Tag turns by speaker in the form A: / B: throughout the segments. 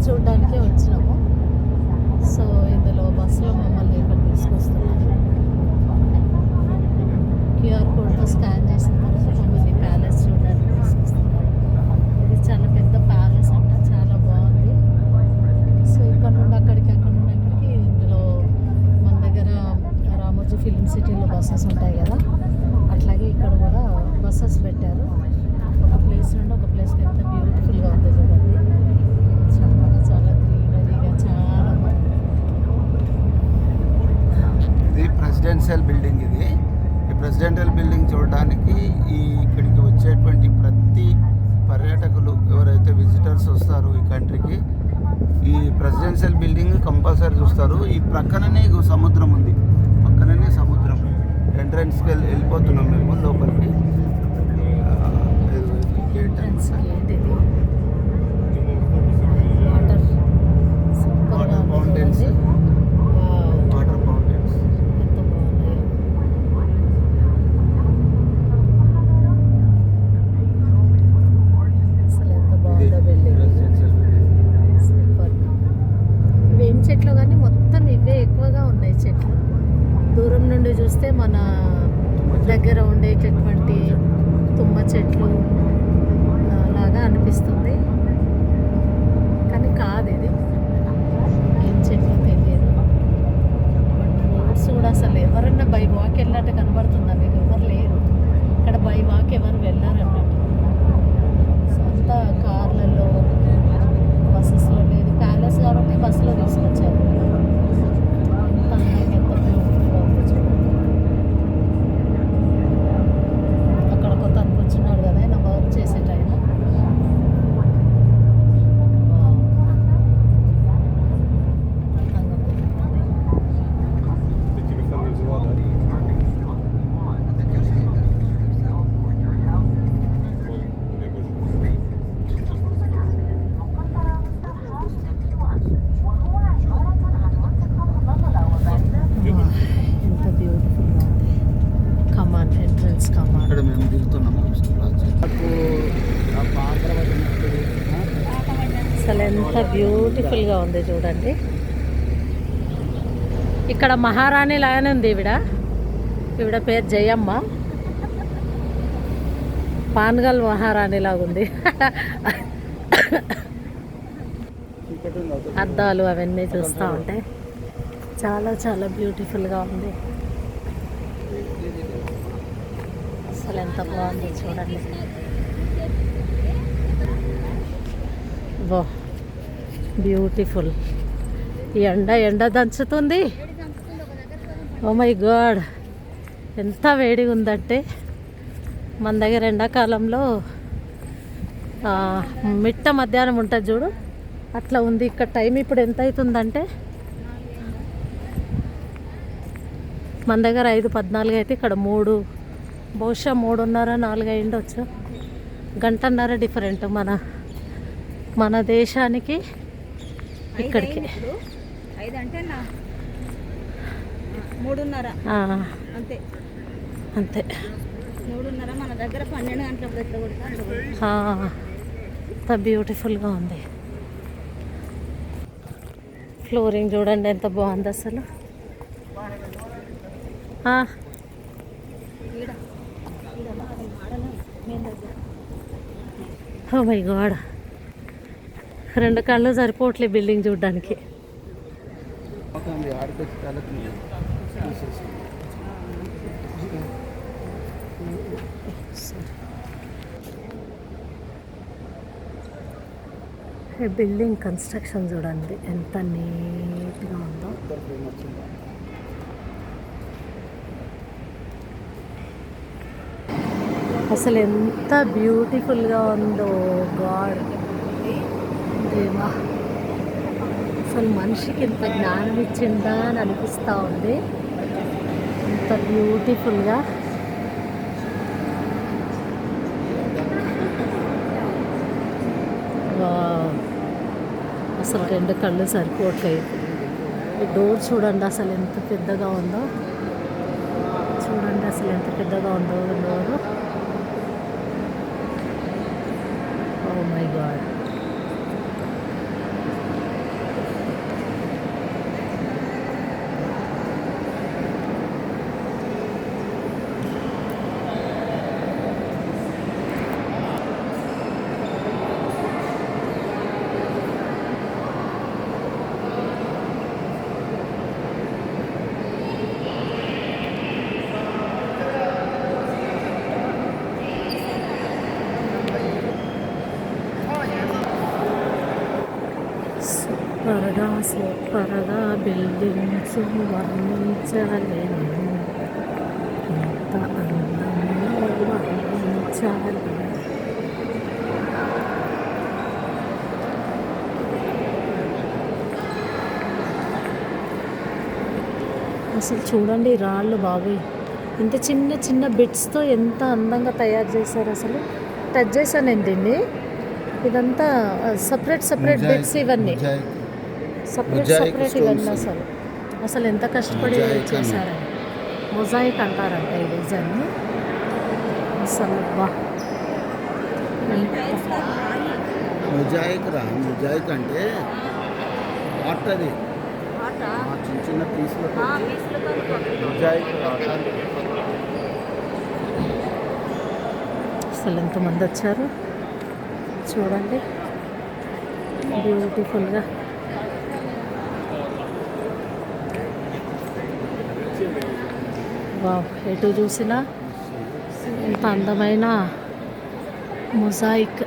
A: చూడడానికే వచ్చినాము. సో ఇందులో బస్సులో మమ్మల్ని ఇక్కడ తీసుకొస్తున్నారు. క్యూఆర్ కోడ్తో స్కాన్ చేసిన తర్వాత మమ్మల్ని ప్యాలెస్ చూడడానికి తీసుకొస్తున్నారు. ఇది చాలా పెద్ద ప్యాలెస్ అంట, చాలా బాగుంది. సో ఇక్కడ నుండి అక్కడికి, అక్కడ నుండి అక్కడికి. ఇందులో మన దగ్గర రామోజీ ఫిలిం సిటీలో బస్సెస్ ఉంటాయి కదా, అట్లాగే ఇక్కడ కూడా బస్సెస్ పెట్టారు. ఒక ప్లేస్ నుండి ఒక ప్లేస్కి ఎంత బ్యూటిఫుల్గా ఉంది చూడండి. చాలా చాలా గ్రీనరీగా చాలా బాగుంది.
B: ఇది ప్రెసిడెన్షియల్ బిల్డింగ్. ఈ ప్రెసిడెన్షియల్ బిల్డింగ్ చూడడానికి ఇక్కడికి వచ్చేటువంటి ప్రతి పర్యాటకులు ఎవరైతే విజిటర్స్ వస్తారో ఈ కంట్రీకి, ఈ ప్రెసిడెన్షియల్ బిల్డింగ్ కంపల్సరీ చూస్తారు. ఈ ప్రక్కననే సముద్రం ఉంది, పక్కననే సముద్రం. ఎంట్రన్స్కి వెళ్ళిపోతున్నాం మేము లోపలికి. వాటర్ ఫౌంటైన్స్, వాటర్ ఫౌంటైన్స్
A: ఎంత బాగున్నాయో. అసలు ఎంత బాగుందో బిల్డింగ్, సూపర్. ఇవేం చెట్లు కానీ మొత్తం ఇవే ఎక్కువగా ఉన్నాయి చెట్లు. దూరం నుండి చూస్తే మన దగ్గర ఉండేటటువంటి తుమ్మ చెట్లు లాగా అనిపిస్తుంది, కానీ కాదు. ఇది ఏం చెట్లు తెలియదు. రోడ్స్ కూడా అసలు ఎవరన్నా బై వాక్ వెళ్ళినట్టు కనబడుతుందా మీకు? ఎవరు లేరు ఇక్కడ, బై వాక్ ఎవరు వెళ్ళారు అన్నట్టు. సో అంతా కార్లలో, బస్సెస్లో. లేదు ప్యాలెస్ కాబట్టి బస్సులో తీసుకొచ్చారు. ఎంత అందంగా, ఎంత బ్యూటిఫుల్గా ఉంది చూడండి. అక్కడ కొత్త అనుకొచ్చున్నాడు కదా ఆయన వర్క్ చేసే టైం. ఎంత బ్యూటిఫుల్గా ఉంది. కమాన్, ఎంట్రన్స్ కమాన్.
B: ఇక్కడ మేము దిగుతున్నాము.
A: అసలు ఎంత బ్యూటిఫుల్గా ఉంది చూడండి. ఇక్కడ మహారాణి లాగానే ఉంది ఈవిడ పేరు జయమ్మ. పాన్గల్ మహారాణి లాగా ఉంది. అద్దాలు అవన్నీ చూస్తూ ఉంటే చాలా చాలా బ్యూటిఫుల్గా ఉంది. అసలు ఎంత బాగుంది చూడండి. వా, బ్యూటిఫుల్. ఈ ఎండ దంచుతుంది. ఓ మై గాడ్, ఎంత వేడిగా ఉందంటే మన దగ్గర ఎండాకాలంలో మిట్ట మధ్యాహ్నం ఉంటుంది చూడు, అట్లా ఉంది. ఇక్కడ టైం ఇప్పుడు ఎంత అవుతుందంటే మన దగ్గర 5:14 అయితే ఇక్కడ 3, బహుశా 3:30, 4 అయిండొచ్చు. గంటన్నర డిఫరెంట్ మన దేశానికి ఇక్కడికి.
C: 5 అంటే 3:30 అంతే
A: అంతే.
C: 3:30 మన దగ్గర 12 గంటలకు ఎట్లా కొడతా.
A: ఎంత బ్యూటిఫుల్గా ఉంది. ఫ్లోరింగ్ చూడండి ఎంత బాగుంది అసలు. ఓ మై గాడ్, 2 కళ్ళు సరిపోవట్లే బిల్డింగ్ చూడడానికి. బిల్డింగ్ కన్స్ట్రక్షన్ చూడండి ఎంత నీట్గా ఉందో. అసలు ఎంత బ్యూటిఫుల్గా ఉందో. గాడ్ దేవా, అసలు మనిషికి ఎంత జ్ఞానం ఇచ్చిందా అని అనిపిస్తూ ఉంది. ఎంత బ్యూటిఫుల్గా. అసలు 2 కళ్ళు సరిపోవట్లేదు. ఈ డోర్ చూడండి అసలు ఎంత పెద్దగా ఉందో. చూడండి అసలు ఎంత పెద్దగా ఉందో డోరు. Oh my god. సూపర్గా బిల్డింగ్స్ వర్ణించలేను, ఎంత అందంగా వర్ణించాలి. అసలు చూడండి రాళ్ళు బాబాయ్, ఇంత చిన్న చిన్న బిట్స్తో ఎంత అందంగా తయారు చేశారు. అసలు టచ్ చేశాను నేను దీన్ని. ఇదంతా సపరేట్ బిట్స్, ఇవన్నీ సపరేట్ ఇవన్నీ. అసలు ఎంత కష్టపడి చేశారని. మొజాయిక్ అంటారంట ఈ డిజైన్. అసలు
B: మొజాయిక్ అంటే ఆర్ట్, అది చిన్న చిన్న పీసులు మొజాయిక్ ఆర్ట్.
A: అసలు ఎంతమంది వచ్చారు చూడండి, బ్యూటిఫుల్గా. వావ్, ఎటు చూసినా ఎంత అందమైన మొజాయిక్.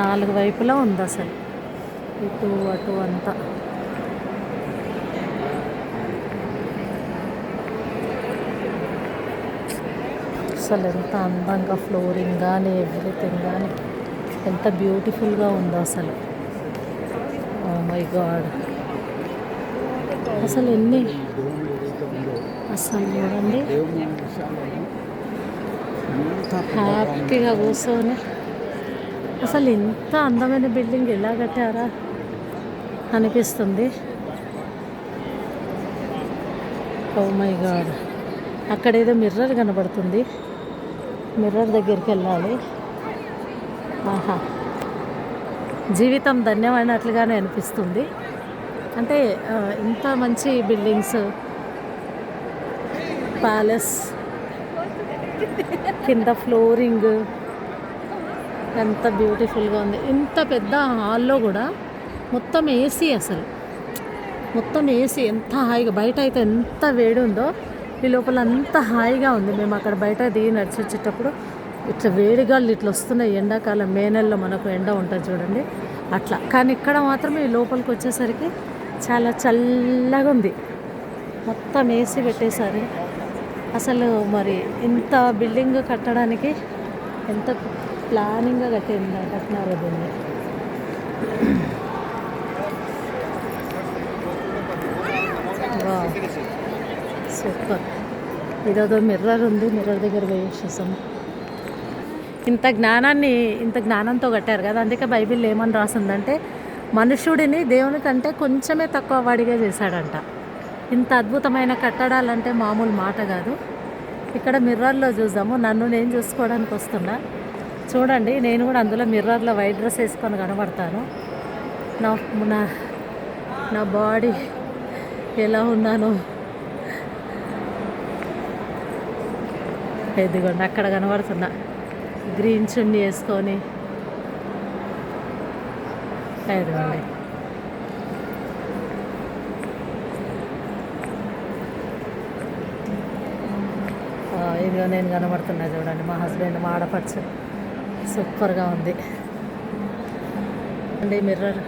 A: నాలుగు వైపులా ఉంది అసలు, ఇటు అటు అంతా. అసలు ఎంత అందంగా ఫ్లోరింగ్ కానీ ఎవ్రీథింగ్ కానీ ఎంత బ్యూటిఫుల్గా ఉందో అసలు. ఓ మై గాడ్, అసలు ఎన్ని అసలు చూడండి, హ్యాపీగా కూర్చొని. అసలు ఇంత అందమైన బిల్డింగ్ ఎలా కట్టారా అనిపిస్తుంది. ఓ మై గాడ్, అక్కడ ఏదో మిర్రర్ కనబడుతుంది, మిర్రర్ దగ్గరికి వెళ్ళాలి. ఆహా, జీవితం ధన్యమైనట్లుగానే అనిపిస్తుంది. అంటే ఇంత మంచి బిల్డింగ్స్, ప్యాలెస్, కింద ఫ్లోరింగ్ ఎంత బ్యూటిఫుల్గా ఉంది. ఇంత పెద్ద హాల్లో కూడా మొత్తం ఏసీ, అసలు మొత్తం ఏసీ. ఎంత హాయిగా, బయట అయితే ఎంత వేడి ఉందో ఈ లోపల అంత హాయిగా ఉంది. మేము అక్కడ బయట దిగి నడిచి వచ్చేటప్పుడు ఇట్లా వేడిగాళ్ళు ఇట్లా వస్తున్నాయి. ఎండాకాలం మే నెలలో మనకు ఎండ ఉంటుంది చూడండి అట్లా. కానీ ఇక్కడ మాత్రం ఈ లోపలికి వచ్చేసరికి చాలా చల్లగా ఉంది, మొత్తం ఏసీ పెట్టేశారు. అసలు మరి ఇంత బిల్డింగ్ కట్టడానికి ఎంత ప్లానింగ్గా కట్టినారో దీన్ని. సూపర్. ఇదేదో మిర్రర్ ఉంది, మిర్రర్ దగ్గర వేసేసాము. ఇంత జ్ఞానంతో కట్టారు కదా, అందుకే బైబిల్ ఏమని రాసిందంటే మనుషుడిని దేవుని కంటే కొంచెమే తక్కువ వాడిగా చేశాడంట. ఇంత అద్భుతమైన కట్టడాలంటే మామూలు మాట కాదు. ఇక్కడ మిర్రర్లో చూసాము, నన్ను నేను చూసుకోవడానికి వస్తున్నా. చూడండి, నేను కూడా అందులో మిర్రర్లో వైట్ డ్రెస్ వేసుకొని కనబడతాను. నా బాడీ ఎలా ఉన్నాను ఎదిగోండి, అక్కడ కనబడుతున్నా గ్రీన్ చున్నీ వేసుకొని. ఎదిగోండి, ఇదిగో నేను కనబడుతున్నా చూడండి, మా హస్బెండ్, మా ఆడపడుచు. సూపర్గా ఉంది అండి మిర్రర్.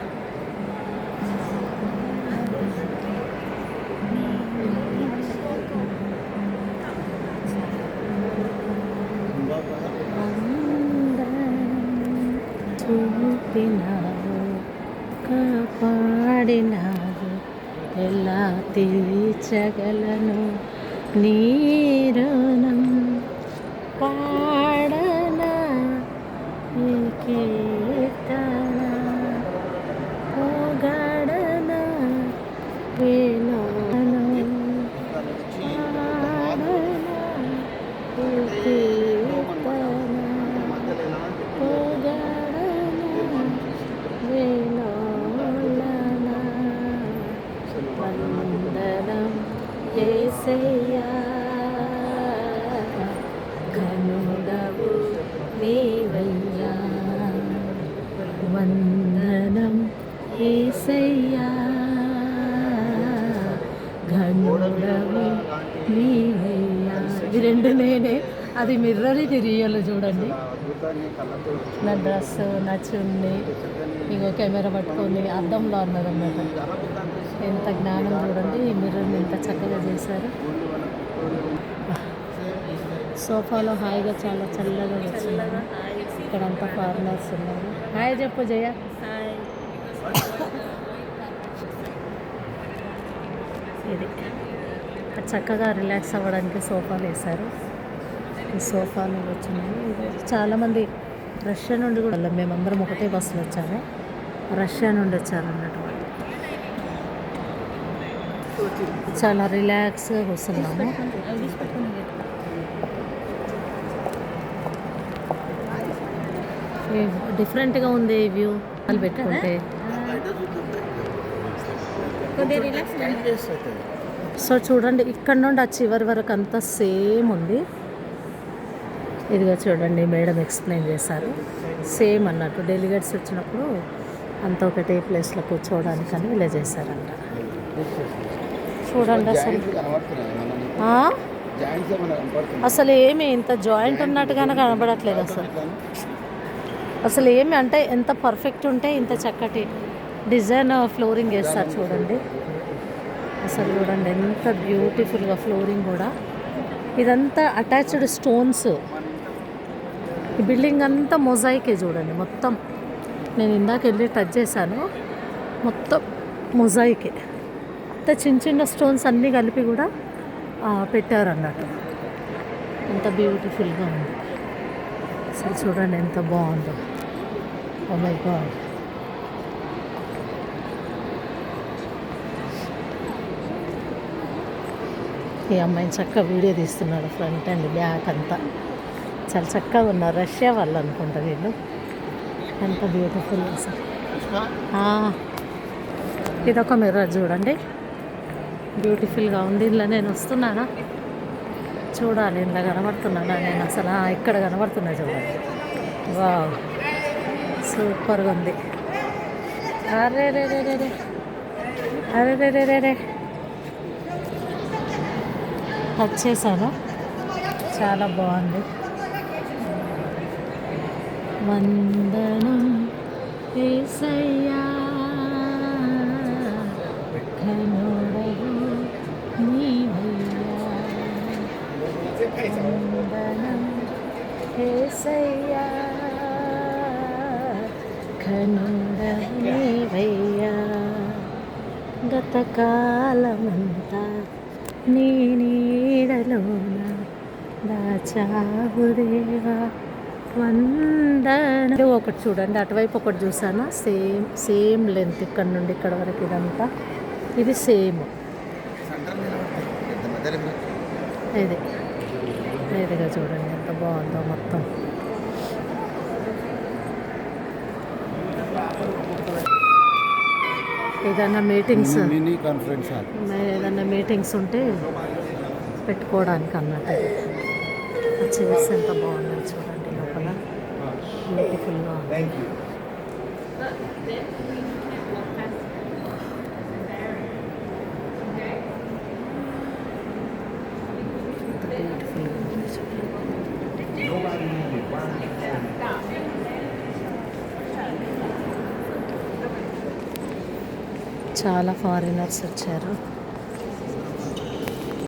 A: చూపినావు, కాపాడినావు, ఎలా తీర్చగలను నీ రుణం. పాడనా నీ కీర్తన, పొగడనా వేణును. పాడనా నీ కీర్తన, పొగడనా వేణులనా. వందనం యేసయ్యా, ఘనుడవు నీవయ్యా. వందనం చూడండి నేనే, అది మిర్రర్, ఇది రియల్ చూడండి.
B: అద్భుతాన్ని కళ్ళతో
A: నా డ్రెస్, నా చున్నీ, ఇగో కెమెరా పట్టుకొని అద్దంలో అన్నదన్నమాట. ఎంత జ్ఞానం చూడండి, ఈ మిర్రర్ని ఎంత చక్కగా చేశారు. సోఫాలో హాయిగా చాలా చల్లగా కూర్చున్నారు. ఇక్కడ అంతా ఫారినర్స్ ఉన్నారు. హాయ్ చెప్పు జయ. ఇది చక్కగా రిలాక్స్ అవ్వడానికి సోఫాలు వేశారు. ఈ సోఫాలు వచ్చినాయి. చాలామంది రష్యా నుండి కూడా వెళ్ళాం. మేమందరం ఒకటే బస్సులో వచ్చాము. రష్యా నుండి వచ్చారన్నట్టు. చాలా రిలాక్స్గా కూర్చున్నాము. డిఫరెంట్గా ఉంది ఈ వ్యూ. వాళ్ళు పెట్టుకుంటే సో చూడండి, ఇక్కడ నుండి ఆ చివరి వరకు అంతా సేమ్ ఉంది. ఇదిగో చూడండి, మేడం ఎక్స్ప్లెయిన్ చేశారు. సేమ్ అన్నట్టు డెలిగేట్స్ వచ్చినప్పుడు అంతా ఒకటే ప్లేస్లో కూర్చోవడానికని ఇలా చేశారంట. చూడండి అసలు ఏమి ఇంత జాయింట్ ఉన్నట్టుగానే కనబడట్లేదు. అసలు ఏమి అంటే ఎంత పర్ఫెక్ట్ ఉంటే ఇంత చక్కటి డిజైన్ ఫ్లోరింగ్ వేస్తారు చూడండి. అసలు చూడండి ఎంత బ్యూటిఫుల్గా ఫ్లోరింగ్ కూడా. ఇదంతా అటాచ్డ్ స్టోన్స్. ఈ బిల్డింగ్ అంతా మొజాయికే చూడండి మొత్తం. నేను ఇందాక వెళ్ళి టచ్ చేశాను. మొత్తం మొజాయికే. అంత చిన్న చిన్న స్టోన్స్ అన్నీ కలిపి కూడా పెట్టారు అన్నట్టు. ఎంత బ్యూటిఫుల్గా ఉంది. అసలు చూడండి ఎంత బాగుందో. Oh my god. ఈ అమ్మాయిని చక్కగా వీడియో తీస్తున్నాడు. ఫ్రంట్ అండ్ బ్యాక్ అంతా చాలా చక్కగా ఉన్నారు. రష్యా వాళ్ళు అనుకుంటా వీళ్ళు. ఎంత బ్యూటిఫుల్ అసలు. ఇదొక మిర్రర్ చూడండి, బ్యూటిఫుల్గా ఉంది. ఇలా నేను వస్తున్నానా చూడాలి, ఇంట్లో కనబడుతున్నానా నేను అసలు. ఇక్కడ కనబడుతున్నా చూడండి. వావ్, సూపర్గా ఉంది. అరే రే రే రే రే అరే రే రే రే రే టచ్ చేశాను. చాలా బాగుంది. వందనం యేసయ్యా ఘనుడవు నీవయ్యా. వందనం యేసయ్యా ఘనుడవు నీవయ్యా. గతకాలమంతా నీ నీడలోన దాచావు దేవా వందన. ఒకటి చూడండి, అటువైపు ఒకటి చూసాను. సేమ్ లెంత్ ఇక్కడ నుండి ఇక్కడ వరకు ఇదంతా ఇది సేమ్. ఇదిగా చూడండి ఎంత బాగుందో మొత్తం. ఏదైనా మీటింగ్స్,
B: మినీ కాన్ఫరెన్స్ హాల్,
A: ఏదైనా మీటింగ్స్ ఉంటే పెట్టుకోవడానికి అన్నట్టు. చైర్స్ ఎంత బాగున్నాయి చూడండి లోపల, బ్యూటిఫుల్గా ఉంది. చాలా ఫారినర్స్ వచ్చారు.